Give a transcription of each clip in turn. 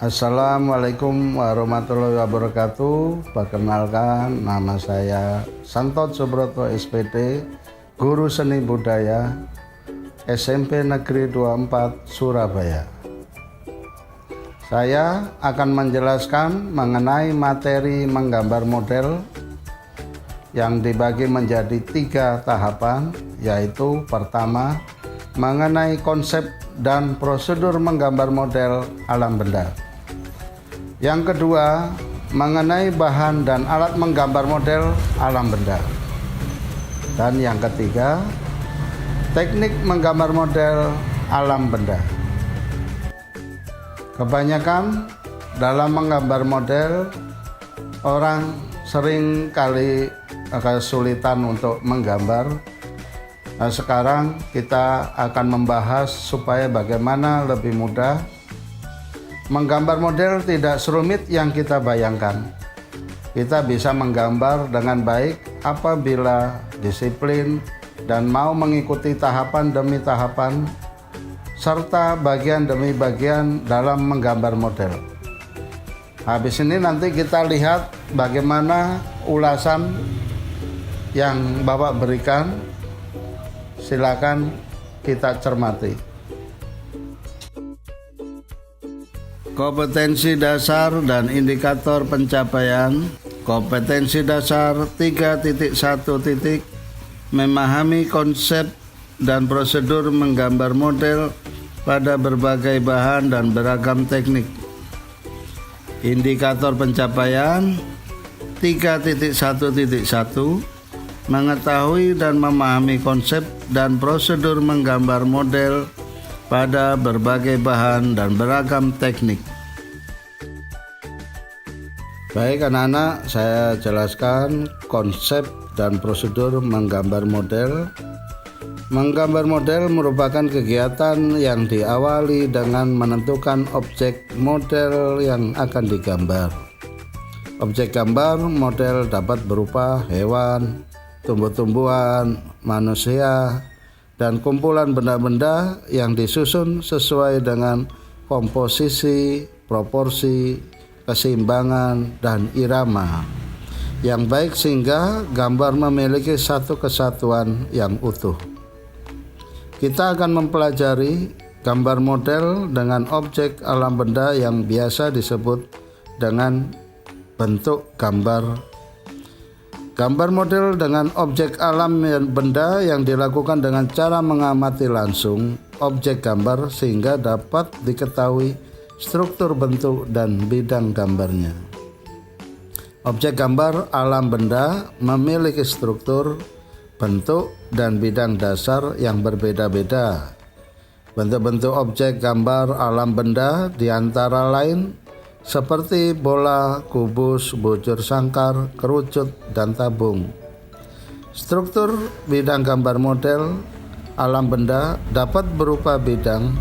Assalamualaikum warahmatullahi wabarakatuh. Perkenalkan, nama saya Santot Subroto SPD, Guru Seni Budaya SMP Negeri 24 Surabaya. Saya akan menjelaskan mengenai materi menggambar model yang dibagi menjadi 3 tahapan, yaitu pertama, mengenai konsep dan prosedur menggambar model alam benda. Yang kedua, mengenai bahan dan alat menggambar model alam benda. Dan yang ketiga, teknik menggambar model alam benda. Kebanyakan dalam menggambar model, orang sering kali kesulitan untuk menggambar. Nah, sekarang kita akan membahas supaya bagaimana lebih mudah. Menggambar model tidak serumit yang kita bayangkan. Kita bisa menggambar dengan baik apabila disiplin dan mau mengikuti tahapan demi tahapan serta bagian demi bagian dalam menggambar model. Habis ini nanti kita lihat bagaimana ulasan yang Bapak berikan. Silakan kita cermati. Kompetensi dasar dan indikator pencapaian. Kompetensi dasar 3.1. Memahami konsep dan prosedur menggambar model pada berbagai bahan dan beragam teknik. Indikator pencapaian 3.1.1. Mengetahui dan memahami konsep dan prosedur menggambar model pada berbagai bahan dan beragam teknik. Baik anak-anak, saya jelaskan konsep dan prosedur menggambar model. Menggambar model merupakan kegiatan yang diawali dengan menentukan objek model yang akan digambar. Objek gambar model dapat berupa hewan, tumbuh-tumbuhan, manusia, dan kumpulan benda-benda yang disusun sesuai dengan komposisi, proporsi, keseimbangan, dan irama yang baik sehingga gambar memiliki satu kesatuan yang utuh. Kita akan mempelajari gambar model dengan objek alam benda yang biasa disebut dengan bentuk gambar. Gambar model dengan objek alam benda yang dilakukan dengan cara mengamati langsung objek gambar sehingga dapat diketahui struktur bentuk dan bidang gambarnya. Objek gambar alam benda memiliki struktur, bentuk, dan bidang dasar yang berbeda-beda. Bentuk-bentuk objek gambar alam benda diantara lain seperti bola, kubus, bujur sangkar, kerucut, dan tabung. Struktur bidang gambar model alam benda dapat berupa bidang,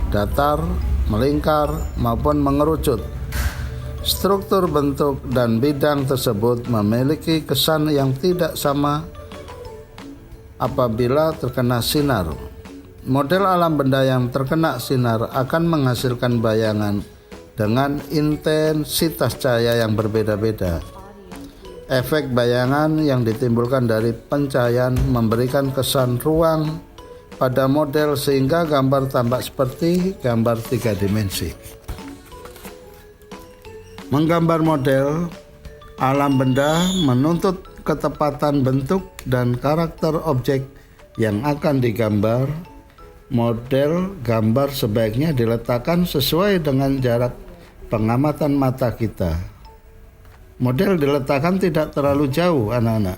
datar, melingkar, maupun mengerucut. Struktur bentuk dan bidang tersebut memiliki kesan yang tidak sama apabila terkena sinar. Model alam benda yang terkena sinar akan menghasilkan bayangan dengan intensitas cahaya yang berbeda-beda. Efek bayangan yang ditimbulkan dari pencahayaan memberikan kesan ruang pada model sehingga gambar tampak seperti gambar 3 dimensi. Menggambar model alam benda menuntut ketepatan bentuk dan karakter objek yang akan digambar. Model gambar sebaiknya diletakkan sesuai dengan jarak pengamatan mata kita. Model diletakkan tidak terlalu jauh anak-anak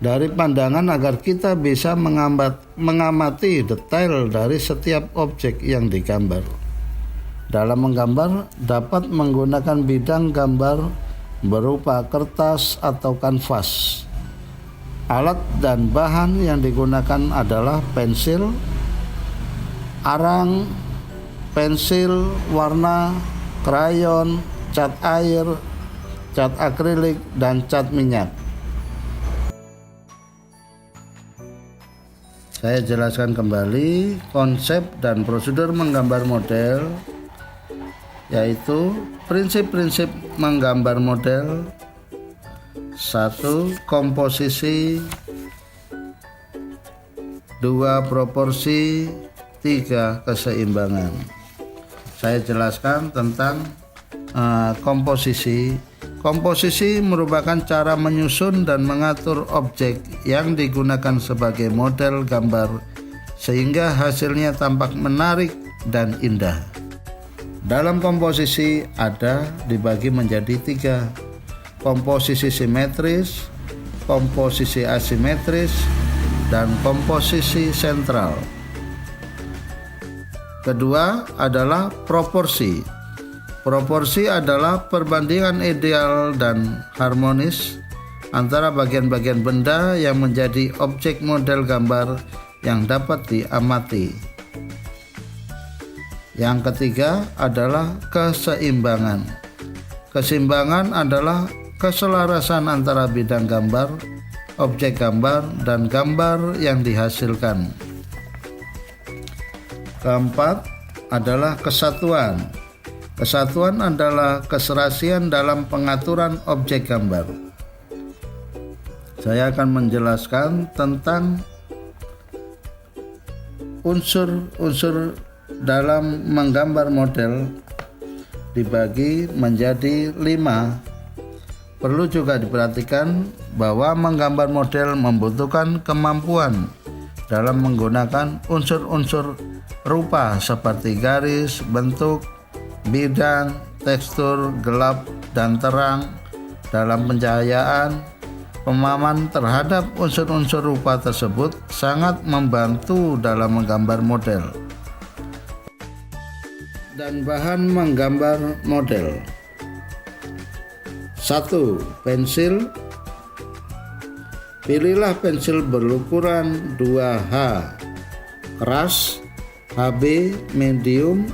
dari pandangan agar kita bisa mengamati detail dari setiap objek yang digambar. Dalam menggambar dapat menggunakan bidang gambar berupa kertas atau kanvas. Alat dan bahan yang digunakan adalah pensil, arang, pensil warna, krayon, cat air, cat akrilik, dan cat minyak. Saya jelaskan kembali konsep dan prosedur menggambar model. yaitu prinsip-prinsip menggambar model. 1. Komposisi. 2. Proporsi. 3. Keseimbangan. Saya jelaskan tentang komposisi. Komposisi merupakan cara menyusun dan mengatur objek yang digunakan sebagai model gambar sehingga hasilnya tampak menarik dan indah. Dalam komposisi ada dibagi menjadi 3. Komposisi simetris, komposisi asimetris, dan komposisi sentral. Kedua adalah proporsi. Proporsi adalah perbandingan ideal dan harmonis antara bagian-bagian benda yang menjadi objek model gambar yang dapat diamati. Yang ketiga adalah keseimbangan. Keseimbangan adalah keselarasan antara bidang gambar, objek gambar, dan gambar yang dihasilkan. Keempat adalah kesatuan. Kesatuan adalah keserasian dalam pengaturan objek gambar. Saya akan menjelaskan tentang unsur-unsur dalam menggambar model dibagi menjadi 5. Perlu juga diperhatikan bahwa menggambar model membutuhkan kemampuan dalam menggunakan unsur-unsur rupa seperti garis, bentuk, bidang, tekstur, gelap dan terang dalam pencahayaan. Pemahaman terhadap unsur-unsur rupa tersebut sangat membantu dalam menggambar model. Dan bahan menggambar model. 1. Pensil. Pilihlah pensil berukuran 2H keras, HB medium,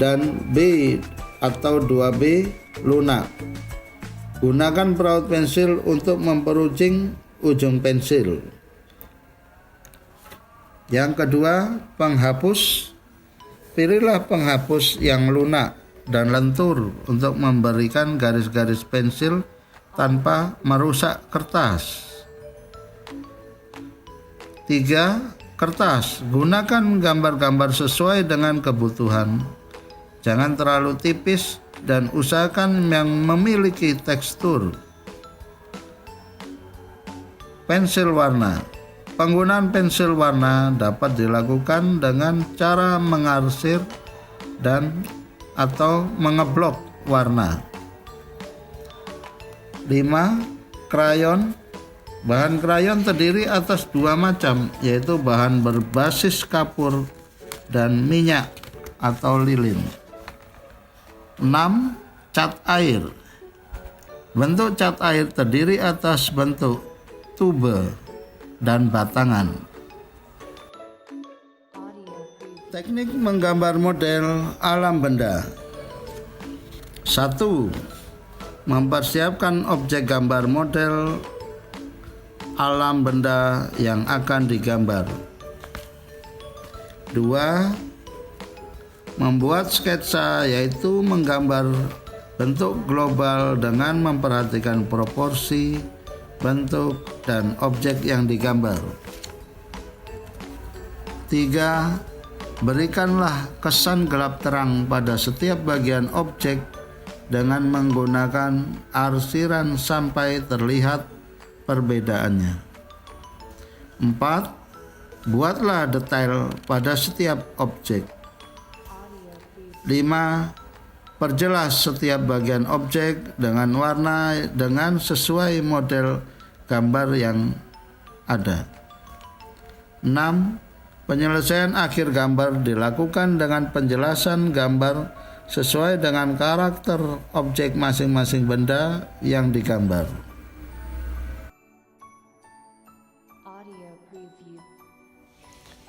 dan B atau 2B lunak. Gunakan peraut pensil untuk memperuncing ujung pensil. Yang kedua, penghapus. Pilihlah penghapus yang lunak dan lentur untuk memberikan garis-garis pensil tanpa merusak kertas. 3. Kertas. Gunakan gambar-gambar sesuai dengan kebutuhan. Jangan terlalu tipis dan usahakan yang memiliki tekstur. Pensil warna. Penggunaan pensil warna dapat dilakukan dengan cara mengarsir dan atau mengeblok warna. 5. Krayon. Bahan krayon terdiri atas 2 macam, yaitu bahan berbasis kapur dan minyak atau lilin. 6. Cat air. Bentuk cat air terdiri atas bentuk tube dan batangan. Teknik menggambar model alam benda. 1. Mempersiapkan objek gambar model alam benda yang akan digambar. 2. Membuat sketsa, yaitu menggambar bentuk global dengan memperhatikan proporsi, bentuk, dan objek yang digambar. 3. Berikanlah kesan gelap terang pada setiap bagian objek dengan menggunakan arsiran sampai terlihat perbedaannya. 4. Buatlah detail pada setiap objek. 5. Perjelas setiap bagian objek dengan warna dengan sesuai model gambar yang ada. 6. Penyelesaian akhir gambar dilakukan dengan penjelasan gambar sesuai dengan karakter objek masing-masing benda yang digambar.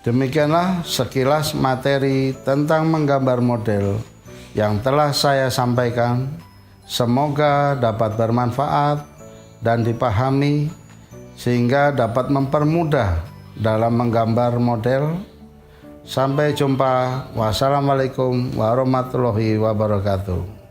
Demikianlah sekilas materi tentang menggambar model yang telah saya sampaikan. Semoga dapat bermanfaat dan dipahami sehingga dapat mempermudah dalam menggambar model. Sampai jumpa. Wassalamualaikum warahmatullahi wabarakatuh.